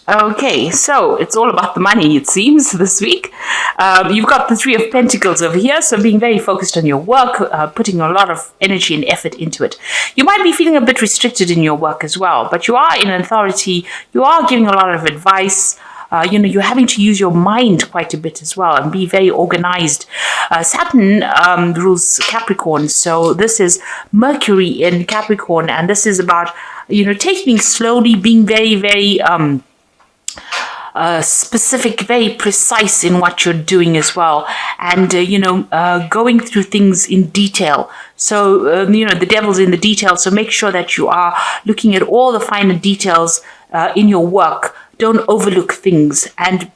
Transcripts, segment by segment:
Okay, so it's all about the money, it seems, this week. You've got the Three of Pentacles over here, so being very focused on your work, putting a lot of energy and effort into it. You might be feeling a bit restricted in your work as well, but you are in authority, you are giving a lot of advice. You're having to use your mind quite a bit as well and be very organized. Saturn rules Capricorn, so this is Mercury in Capricorn, and this is about, taking things slowly, being very, very specific, very precise in what you're doing as well, and going through things in detail. So the devil's in the details, so make sure that you are looking at all the finer details in your work. Don't overlook things, and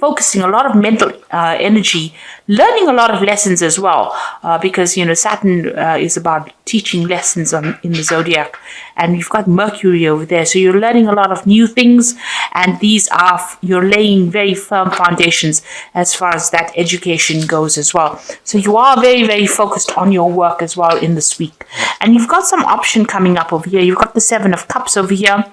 focusing a lot of mental energy, learning a lot of lessons as well, because Saturn is about teaching lessons in the zodiac, and you've got Mercury over there, so you're learning a lot of new things, and you're laying very firm foundations as far as that education goes as well. So you are very, very focused on your work as well in this week, and you've got some option coming up over here. You've got the Seven of Cups over here.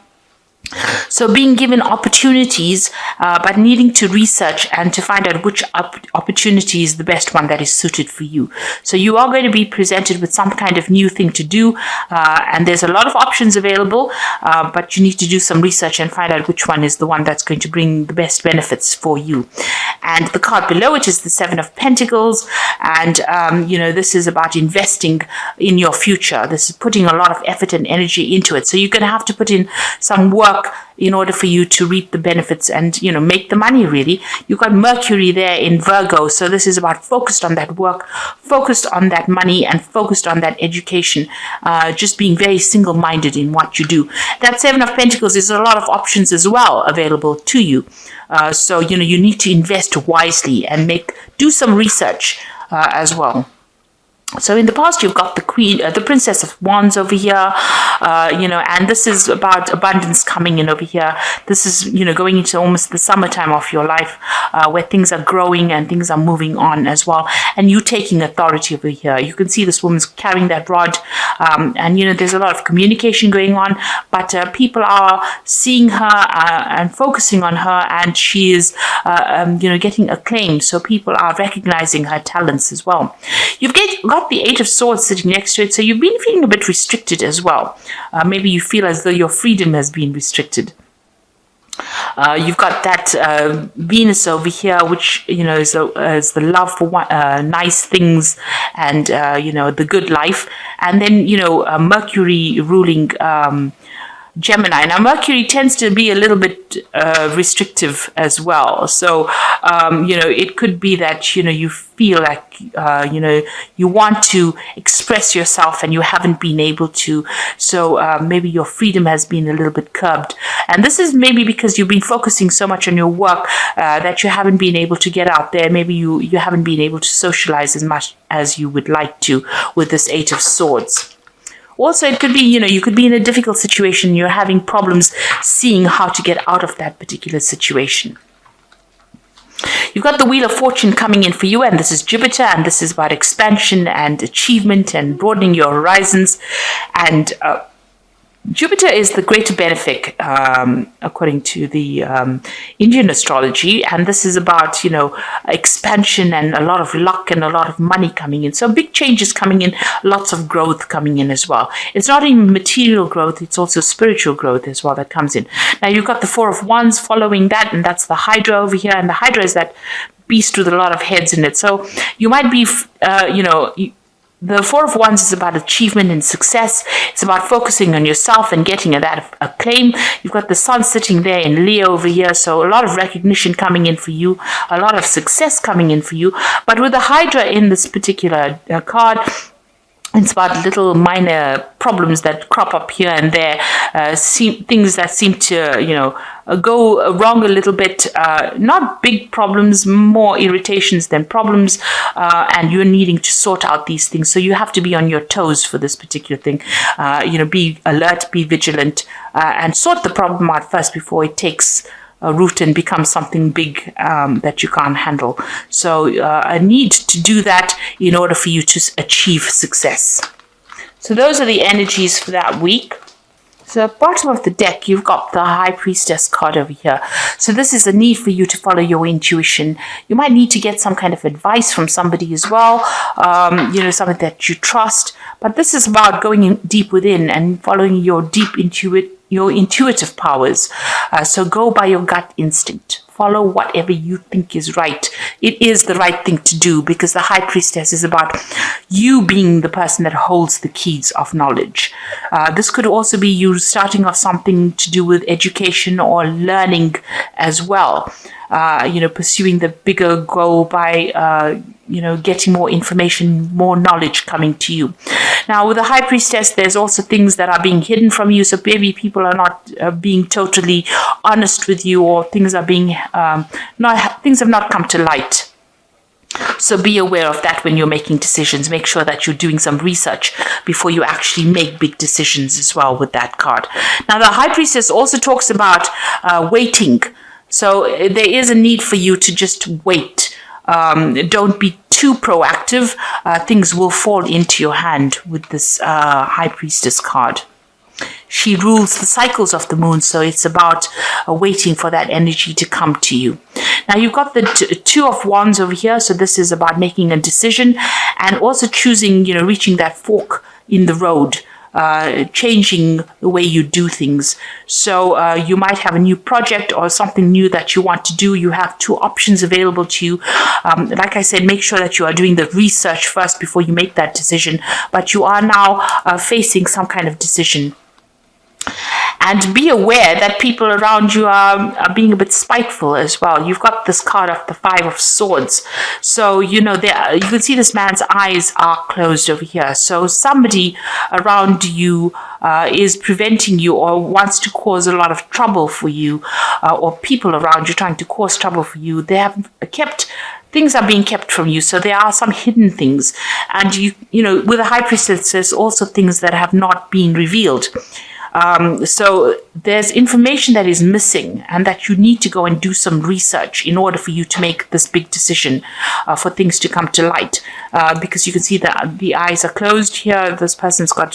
So being given opportunities, but needing to research and to find out which opportunity is the best one that is suited for you. So you are going to be presented with some kind of new thing to do, and there's a lot of options available, but you need to do some research and find out which one is the one that's going to bring the best benefits for you. And the card below it is the Seven of Pentacles, and this is about investing in your future. This is putting a lot of effort and energy into it. So you're going to have to put in some work in order for you to reap the benefits and make the money. Really, you've got Mercury there in Virgo, so this is about focused on that work, focused on that money, and focused on that education, just being very single-minded in what you do. That Seven of Pentacles is a lot of options as well available to you, so you need to invest wisely and do some research as well. So in the past, you've got the Princess of Wands over here, and this is about abundance coming in over here. This is, going into almost the summertime of your life, where things are growing and things are moving on as well. And you taking authority over here. You can see this woman's carrying that rod, and, there's a lot of communication going on, but people are seeing her and focusing on her, and she is, getting acclaim. So people are recognizing her talents as well. You've got the Eight of Swords sitting next to it, so you've been feeling a bit restricted as well. Maybe you feel as though your freedom has been restricted. You've got that Venus over here, which is the love for nice things and the good life, and then Mercury ruling Gemini. Now, Mercury tends to be a little bit restrictive as well. So, it could be that, you feel like, you want to express yourself and you haven't been able to. So, maybe your freedom has been a little bit curbed. And this is maybe because you've been focusing so much on your work that you haven't been able to get out there. Maybe you haven't been able to socialize as much as you would like to with this Eight of Swords. Also, it could be, you could be in a difficult situation. You're having problems seeing how to get out of that particular situation. You've got the Wheel of Fortune coming in for you, and this is Jupiter, and this is about expansion and achievement and broadening your horizons. And Jupiter is the greater benefic, according to the Indian astrology, and this is about, expansion and a lot of luck and a lot of money coming in. So big changes coming in, lots of growth coming in as well. It's not even material growth, it's also spiritual growth as well that comes in. Now you've got the Four of Wands following that, and that's the Hydra over here, and the Hydra is that beast with a lot of heads in it. So you might be, the Four of Wands is about achievement and success. It's about focusing on yourself and getting that acclaim. You've got the Sun sitting there in Leo over here, so a lot of recognition coming in for you, a lot of success coming in for you. But with the Hydra in this particular card, it's about little minor problems that crop up here and there, things that seem to, go wrong a little bit. Not big problems, more irritations than problems, and you're needing to sort out these things. So you have to be on your toes for this particular thing. Be alert, be vigilant, and sort the problem out first before it takes root and become something big that you can't handle. So I need to do that in order for you to achieve success. So those are the energies for that week. the bottom of the deck, you've got the High Priestess card over here. So this is a need for you to follow your intuition. You might need to get some kind of advice from somebody as well, somebody that you trust. But this is about going in deep within and following your your intuitive powers. So go by your gut instinct. Follow whatever you think is right. It is the right thing to do, because the High Priestess is about you being the person that holds the keys of knowledge. This could also be you starting off something to do with education or learning as well. Pursuing the bigger goal by, getting more information, more knowledge coming to you. Now, with the High Priestess, there's also things that are being hidden from you. So maybe people are not being totally honest with you, or things are being things have not come to light. So be aware of that when you're making decisions. Make sure that you're doing some research before you actually make big decisions as well with that card. Now, the High Priestess also talks about waiting. So there is a need for you to just wait. Don't be too proactive. Things will fall into your hand with this High Priestess card. She rules the cycles of the moon, so it's about waiting for that energy to come to you. Now, you've got the Two of Wands over here, so this is about making a decision and also choosing, reaching that fork in the road. Changing the way you do things. So you might have a new project or something new that you want to do. You have two options available to you. Like I said, make sure that you are doing the research first before you make that decision. But you are now facing some kind of decision. And be aware that people around you are being a bit spiteful as well. You've got this card of the Five of Swords. So, you can see this man's eyes are closed over here. So somebody around you is preventing you or wants to cause a lot of trouble for you, or people around you trying to cause trouble for you. They have things are being kept from you. So there are some hidden things. And, with the High Priestess, there's also things that have not been revealed. So there's information that is missing and that you need to go and do some research in order for you to make this big decision, for things to come to light. Because you can see that the eyes are closed here. This person's got,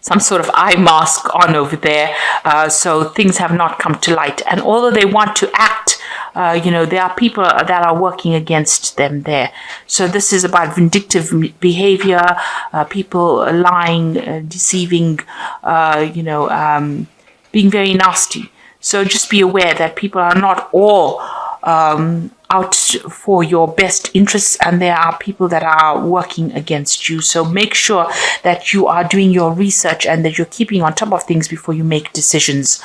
some sort of eye mask on over there. So things have not come to light. And although they want to act, there are people that are working against them there. So this is about vindictive behavior, people lying, deceiving, being very nasty. So just be aware that people are not all out for your best interests, and there are people that are working against you. So make sure that you are doing your research and that you're keeping on top of things before you make decisions.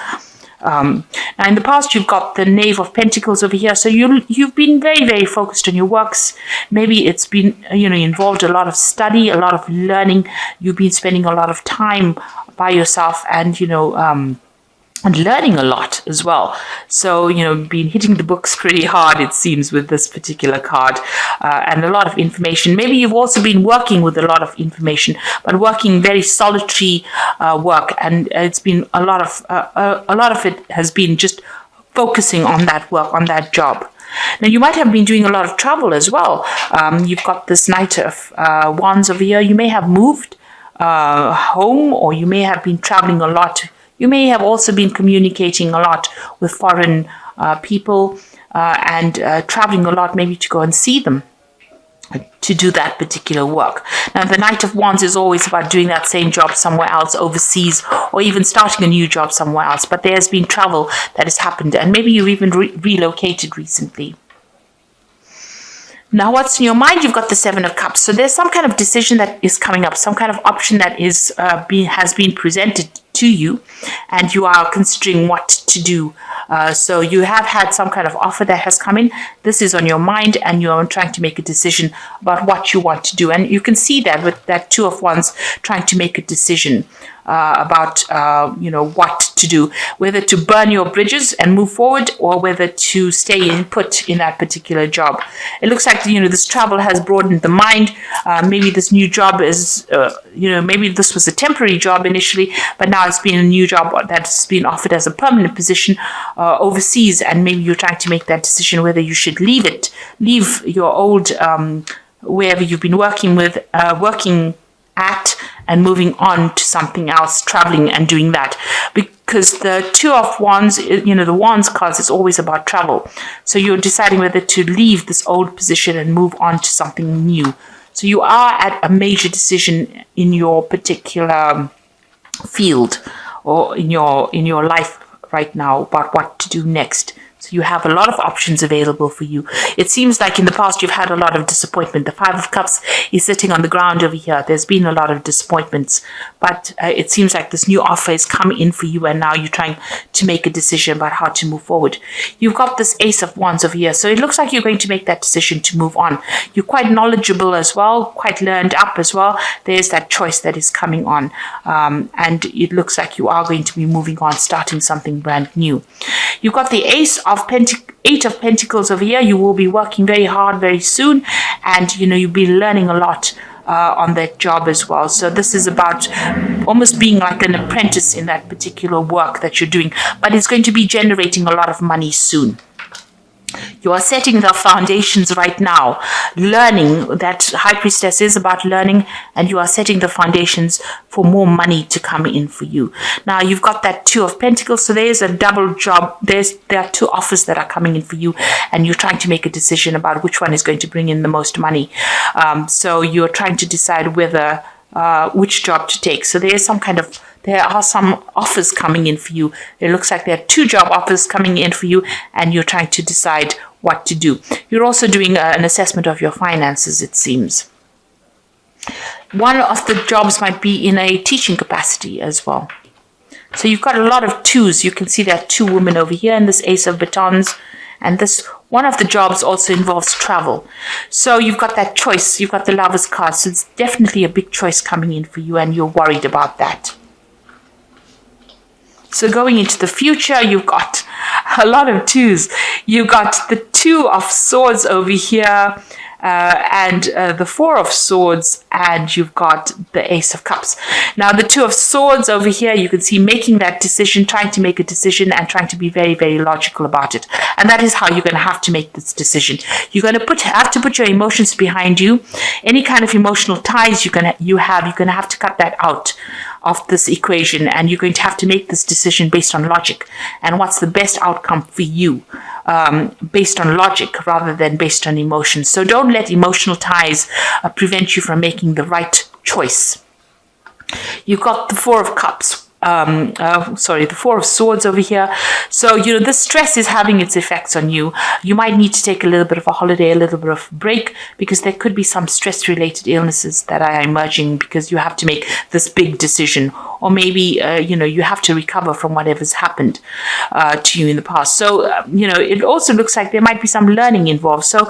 Now, in the past, you've got the Knave of Pentacles over here. So you've been very, very focused on your works. Maybe it's been, involved a lot of study, a lot of learning. You've been spending a lot of time by yourself and, and learning a lot as well. So, been hitting the books pretty hard, it seems, with this particular card, and a lot of information. Maybe you've also been working with a lot of information, but working very solitary work, and it's been a lot of it has been just focusing on that work, on that job. Now, you might have been doing a lot of travel as well. You've got this Knight of Wands over here. You may have moved home, or you may have been traveling a lot. You may have also been communicating a lot with foreign people and traveling a lot, maybe to go and see them, to do that particular work. Now, the Knight of Wands is always about doing that same job somewhere else, overseas, or even starting a new job somewhere else. But there has been travel that has happened, and maybe you've even relocated recently. Now, what's in your mind? You've got the Seven of Cups. So there's some kind of decision that is coming up, some kind of option that is has been presented to you, and you are considering what to do. So you have had some kind of offer that has come in. This is on your mind, and you are trying to make a decision about what you want to do. And you can see that with that Two of Wands, trying to make a decision about what to do, whether to burn your bridges and move forward, or whether to stay put in that particular job. It looks like this travel has broadened the mind. Maybe this new job is maybe this was a temporary job initially, but now it's been a new job that's been offered as a permanent position overseas, and maybe you're trying to make that decision whether you should leave your old wherever you've been working at and moving on to something else, traveling and doing that. Because the Two of Wands, the Wands cards is always about travel. So you're deciding whether to leave this old position and move on to something new. So you are at a major decision in your particular field or in your life right now about what to do next. So you have a lot of options available for you. It seems like in the past you've had a lot of disappointment. The Five of Cups is sitting on the ground over here. There's been a lot of disappointments, but it seems like this new offer is coming in for you, and now you're trying to make a decision about how to move forward. You've got this Ace of Wands over here, so it looks like you're going to make that decision to move on. You're quite knowledgeable as well, quite learned up as well. There's that choice that is coming on, and it looks like you are going to be moving on, starting something brand new. You've got the Eight of Pentacles over here. You will be working very hard very soon, and you'll be learning a lot on that job as well. So this is about almost being like an apprentice in that particular work that you're doing, but it's going to be generating a lot of money soon. You are setting the foundations right now, learning. That High Priestess is about learning, and you are setting the foundations for more money to come in for you. Now you've got that Two of Pentacles, so there's a double job. There are two offers that are coming in for you, and you're trying to make a decision about which one is going to bring in the most money. So you're trying to decide whether which job to take. So there are some offers coming in for you. It looks like there are two job offers coming in for you, and you're trying to decide what to do. You're also doing an assessment of your finances, it seems. One of the jobs might be in a teaching capacity as well. So you've got a lot of twos. You can see there are two women over here and this Ace of Batons. And this one of the jobs also involves travel. So you've got that choice. You've got the Lovers card. So it's definitely a big choice coming in for you, and you're worried about that. So going into the future, you've got a lot of twos. You've got the Two of Swords over here, and the Four of Swords, and you've got the Ace of Cups. Now the Two of Swords over here, you can see making that decision, trying to make a decision, and trying to be very, very logical about it. And that is how you're going to have to make this decision. You're going to have to put your emotions behind you. Any kind of emotional ties you're going to have to cut that out of this equation, and you're going to have to make this decision based on logic and what's the best outcome for you, based on logic rather than based on emotion. So don't let emotional ties prevent you from making the right choice. You've got the Four of Cups. The Four of Swords over here. So, this stress is having its effects on you. You might need to take a little bit of a holiday, a little bit of break, because there could be some stress-related illnesses that are emerging because you have to make this big decision. Or maybe, you have to recover from whatever's happened to you in the past. So, it also looks like there might be some learning involved. So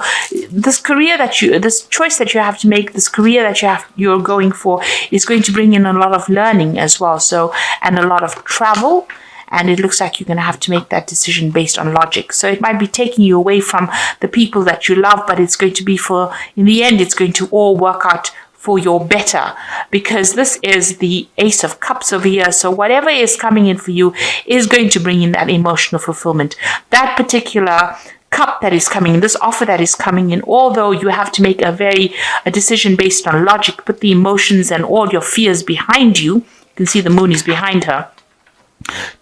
this choice that you have to make, this career that you're going for is going to bring in a lot of learning as well. So, and a lot of travel, and it looks like you're going to have to make that decision based on logic. So it might be taking you away from the people that you love, but it's going to be in the end, it's going to all work out for your better, because this is the Ace of Cups over here. So whatever is coming in for you is going to bring in that emotional fulfillment. That particular cup that is coming in, this offer that is coming in, although you have to make a decision based on logic, put the emotions and all your fears behind you. You can see the moon is behind her.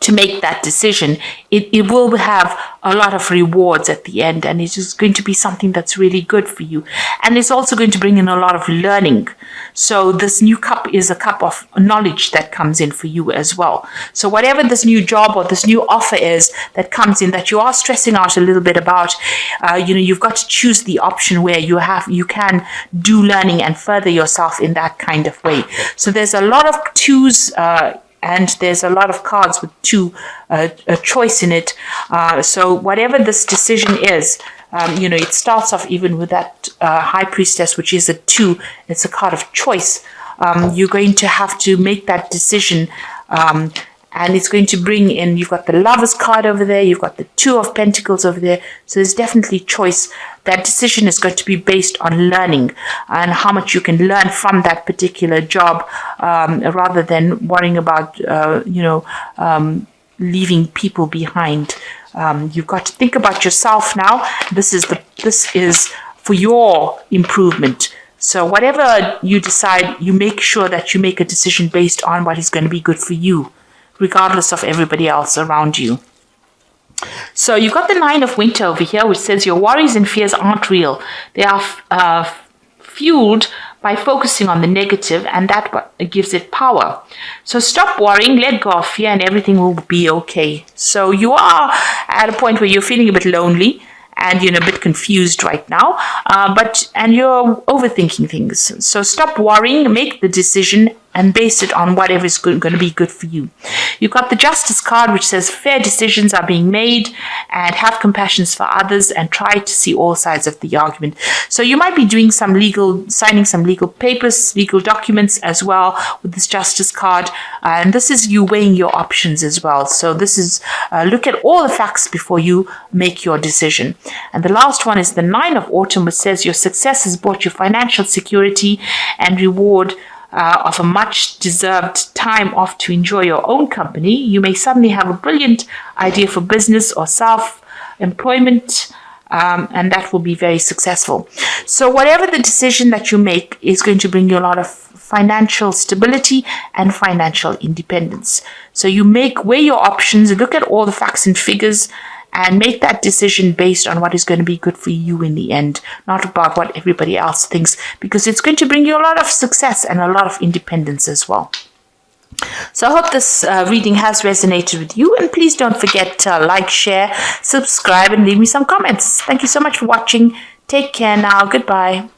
To make that decision, it will have a lot of rewards at the end, and it is going to be something that's really good for you. And it's also going to bring in a lot of learning. So this new cup is a cup of knowledge that comes in for you as well. So whatever this new job or this new offer is that comes in that you are stressing out a little bit about, you've got to choose the option where you can do learning and further yourself in that kind of way. So there's a lot of twos, and there's a lot of cards with a choice in it. So whatever this decision is, it starts off even with that High Priestess, which is a 2. It's a card of choice. You're going to have to make that decision, and it's going to bring in, you've got the Lovers card over there, you've got the Two of Pentacles over there. So there's definitely choice. That decision is going to be based on learning and how much you can learn from that particular job, rather than worrying about, leaving people behind. You've got to think about yourself now. This is for your improvement. So whatever you decide, you make sure that you make a decision based on what is going to be good for you, regardless of everybody else around you. So you've got the Nine of Winter over here, which says your worries and fears aren't real. They are fueled by focusing on the negative, and that gives it power. So stop worrying, let go of fear, and everything will be okay. So you are at a point where you're feeling a bit lonely and you're a bit confused right now, and you're overthinking things. So stop worrying, make the decision, and base it on whatever is going to be good for you. You've got the Justice card, which says fair decisions are being made, and have compassion for others, and try to see all sides of the argument. So you might be doing signing some legal papers, legal documents as well with this Justice card, and this is you weighing your options as well. So this is look at all the facts before you make your decision. And the last one is the Nine of Autumn, which says your success has brought you financial security and reward of a much-deserved time off to enjoy your own company. You may suddenly have a brilliant idea for business or self-employment, and that will be very successful. So whatever the decision that you make is going to bring you a lot of financial stability and financial independence. So you weigh your options, look at all the facts and figures, and make that decision based on what is going to be good for you in the end, not about what everybody else thinks, because it's going to bring you a lot of success and a lot of independence as well. So I hope this reading has resonated with you, and please don't forget to like, share, subscribe, and leave me some comments. Thank you so much for watching. Take care now. Goodbye.